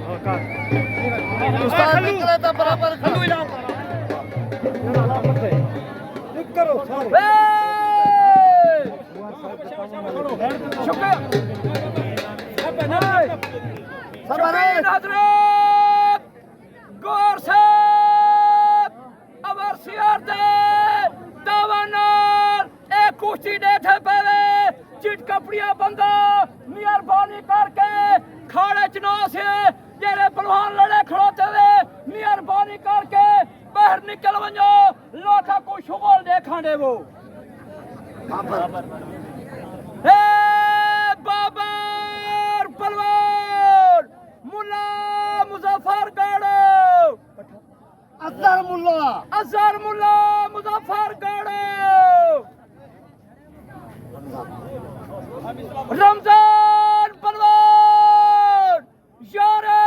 उस्ताद निकले तो बराबर करो शुक्रिया गौर से अमर सियार दे दावनार एक कुश्ती देखे पहले चिट कपड़िया बंदा मेहरबानी करके खाड़े चना से जेरे पहलवान लड़े खड़ोते हुए मेहरबानी करके बाहर निकल वनो लोटा को शुगल देखा दे वो हे बाबर पहलवान मुल्ला मुजफ्फरगढ़ अजहर मुल्ला मुजफ्फरगढ़ रमजान पहलवान यारे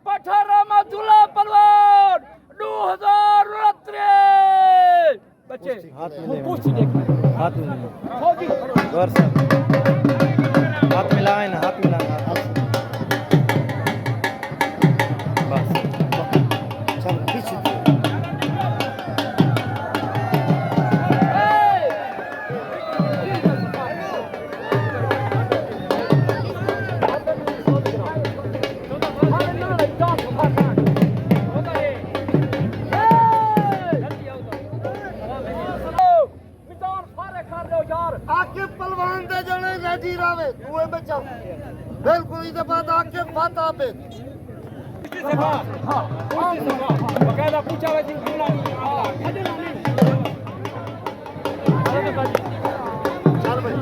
पठार रहमतुल्लाह पहलवान 2023 बच्चे कुश्ती देखना हाथ में गौर से हाथ मिलाएं ना हाथ मिलाएं बस चल पीछे पहलवान दे जने रेडी रावे तू बचा बिल्कुल इधर बात आके फाता पे हां बकायदा पूछा है जी चल भाई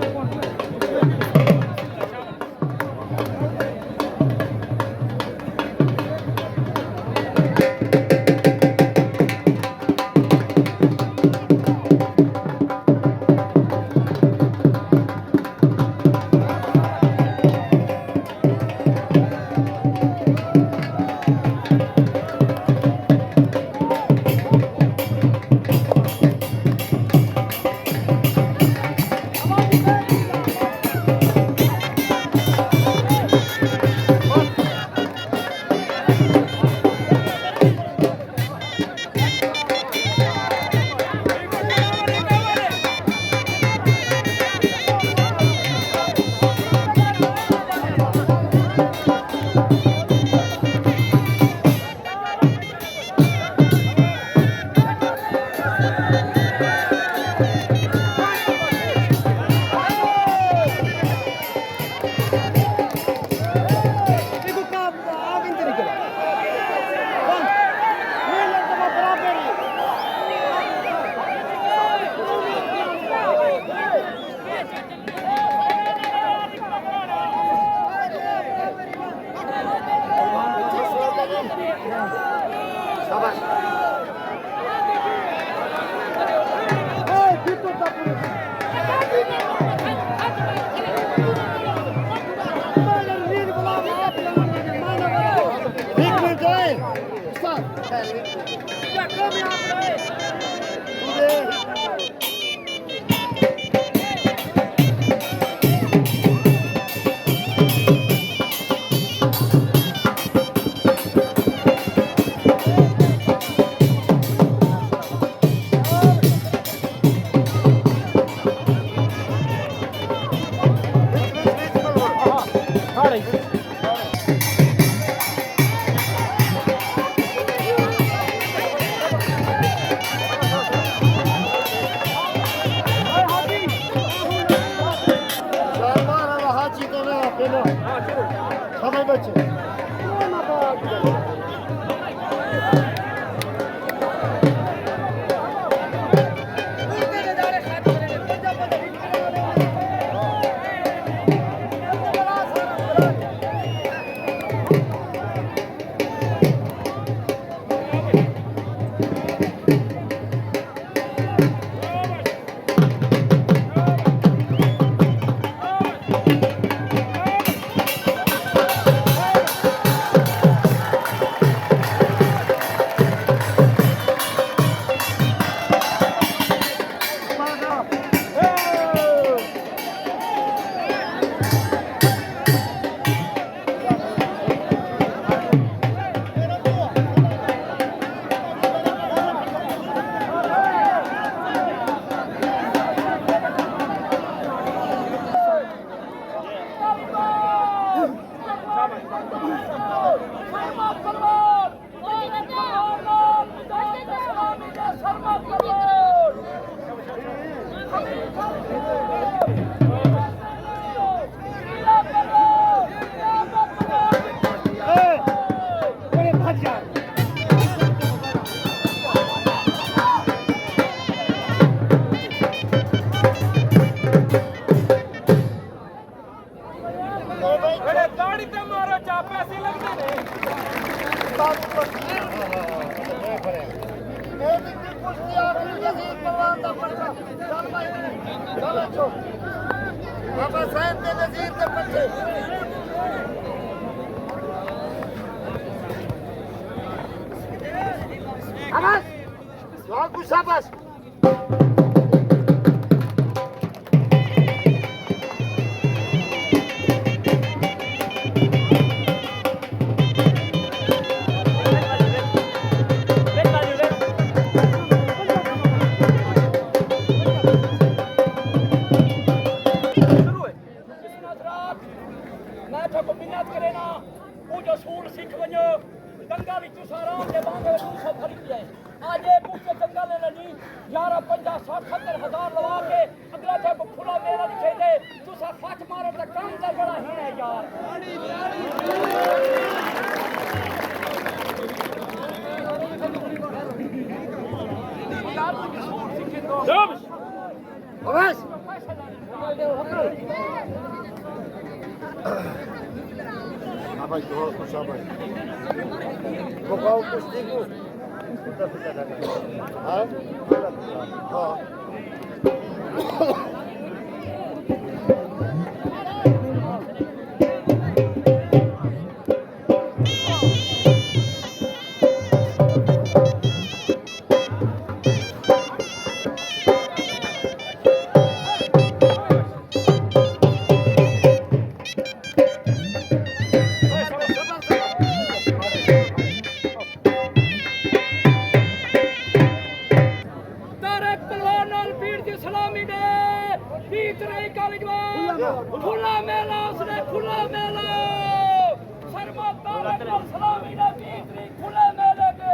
ਬਾਬਾ ਸਾਹਿਬ ਦੇ ਨਜ਼ੀਰ ਦੇ ਬੱਚੇ Amas! Logo sabas! मैं तो मिन्नत करे ना वो जो सूर सिख वञो गंगा विच सारा के बांगे दूसो फरी जाए आज ये मुख्य जंगल ने नहीं 11 50 60 70 हजार लगा के अगला जब खुला मेला दिखे दे तुसा फट मारो तो काम का बड़ा है यार Amas! Abay, doğru kuş abay. Kokal kuş değil bu. Ha? Ha. खुला मेला उसने खुला मेला शर्मा तारक सलामी ने 20 तरीक खुले मेले के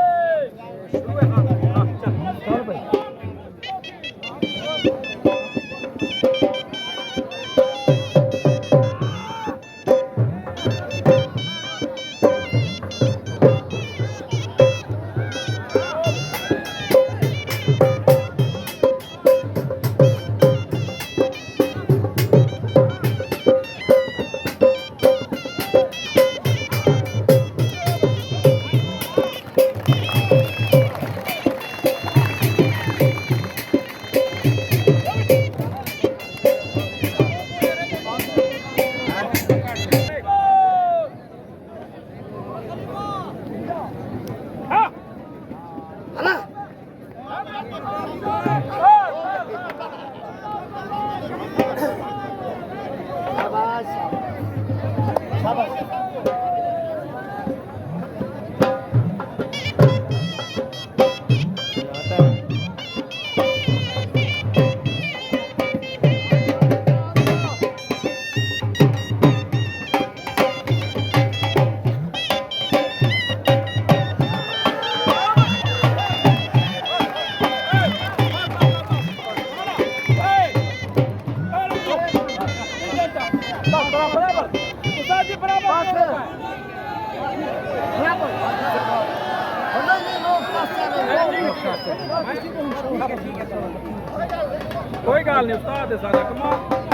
कोई गल नहीं उस्ताद सारा कमाल